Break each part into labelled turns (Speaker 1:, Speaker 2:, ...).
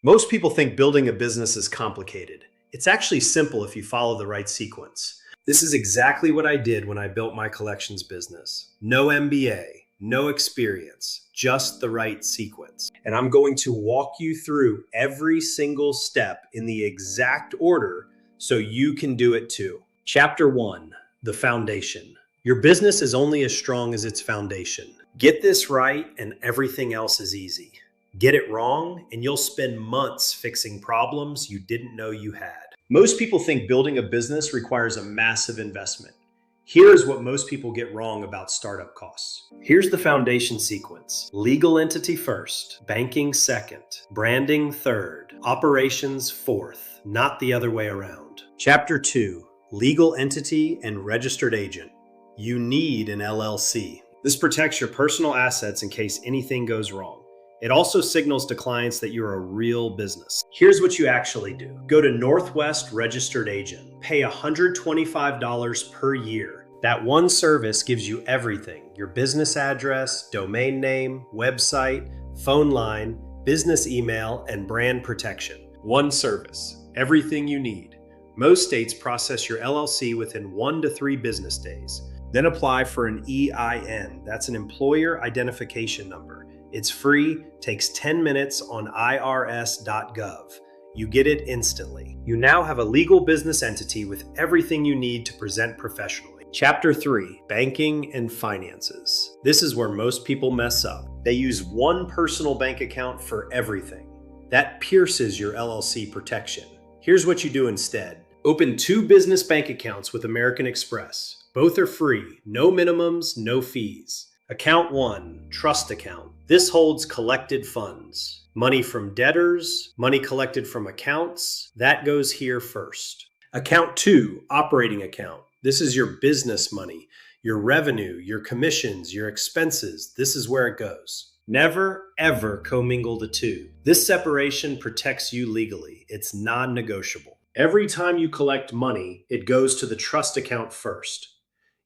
Speaker 1: Most people think building a business is complicated. It's actually simple if you follow the right sequence. This is exactly what I did when I built my collections business. No MBA, no experience, just the right sequence. And I'm going to walk you through every single step in the exact order so you can do it too. Chapter 1, the foundation. Your business is only as strong as its foundation. Get this right and everything else is easy. Get it wrong, and you'll spend months fixing problems you didn't know you had. Most people think building a business requires a massive investment. Here's what most people get wrong about startup costs. Here's the foundation sequence. Legal entity first, banking second, branding third, operations fourth, not the other way around. Chapter 2, legal entity and registered agent. You need an LLC. This protects your personal assets in case anything goes wrong. It also signals to clients that you're a real business. Here's what you actually do. Go to Northwest Registered Agent. Pay $125 per year. That one service gives you everything: your business address, domain name, website, phone line, business email, and brand protection. One service, everything you need. Most states process your LLC within 1 to 3 business days. Then apply for an EIN. That's an employer identification number. It's free, takes 10 minutes on irs.gov. You get it instantly. You now have a legal business entity with everything you need to present professionally. Chapter 3, banking and finances. This is where most people mess up. They use one personal bank account for everything. That pierces your LLC protection. Here's what you do instead. Open 2 business bank accounts with American Express. Both are free, no minimums, no fees. Account 1, trust account. This holds collected funds. Money from debtors, money collected from accounts, that goes here first. Account 2, operating account. This is your business money, your revenue, your commissions, your expenses. This is where it goes. Never, ever commingle the two. This separation protects you legally. It's non-negotiable. Every time you collect money, it goes to the trust account first.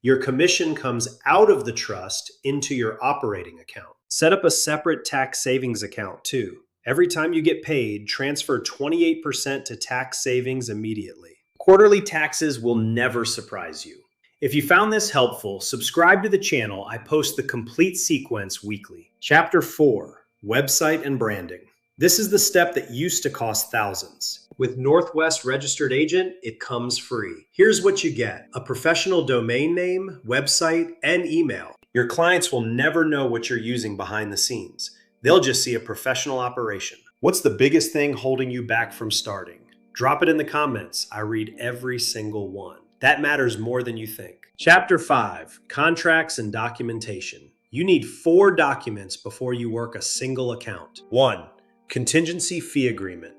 Speaker 1: Your commission comes out of the trust into your operating account. Set up a separate tax savings account too. Every time you get paid, transfer 28% to tax savings immediately. Quarterly taxes will never surprise you. If you found this helpful, subscribe to the channel. I post the complete sequence weekly. Chapter 4, website and branding. This is the step that used to cost thousands. With Northwest Registered Agent, it comes free. Here's what you get: a professional domain name, website, and email. Your clients will never know what you're using behind the scenes. They'll just see a professional operation. What's the biggest thing holding you back from starting? Drop it in the comments. I read every single one. That matters more than you think. Chapter 5, contracts and documentation. You need 4 documents before you work a single account. 1, contingency fee agreement.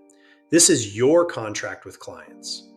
Speaker 1: This is your contract with clients.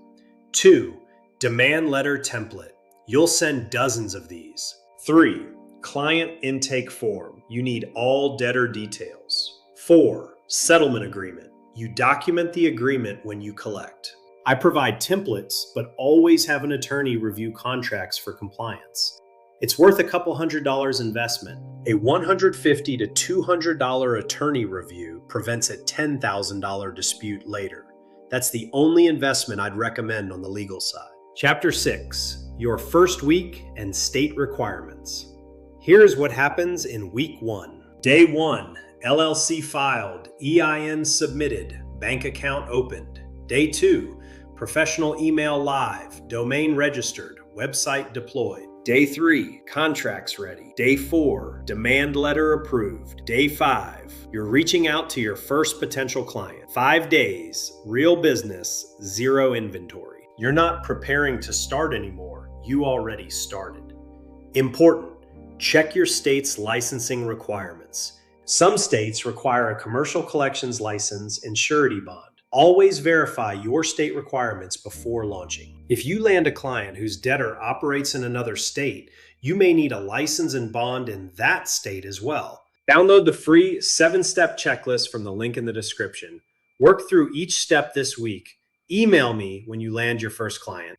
Speaker 1: 2, demand letter template. You'll send dozens of these. 3, client intake form. You need all debtor details. 4, settlement agreement. You document the agreement when you collect. I provide templates, but always have an attorney review contracts for compliance. It's worth a couple $100 investment. A $150 to $200 attorney review prevents a $10,000 dispute later. That's the only investment I'd recommend on the legal side. Chapter 6, your first week and state requirements. Here's what happens in week 1. Day 1, LLC filed, EIN submitted, bank account opened. Day 2, professional email live, domain registered, website deployed. Day 3, contracts ready. Day 4, demand letter approved. Day 5, you're reaching out to your first potential client. 5 days, real business, 0 inventory. You're not preparing to start anymore. You already started. Important, check your state's licensing requirements. Some states require a commercial collections license and surety bond. Always verify your state requirements before launching. If you land a client whose debtor operates in another state, you may need a license and bond in that state as well. Download the free 7-step checklist from the link in the description. Work through each step this week. Email me when you land your first client.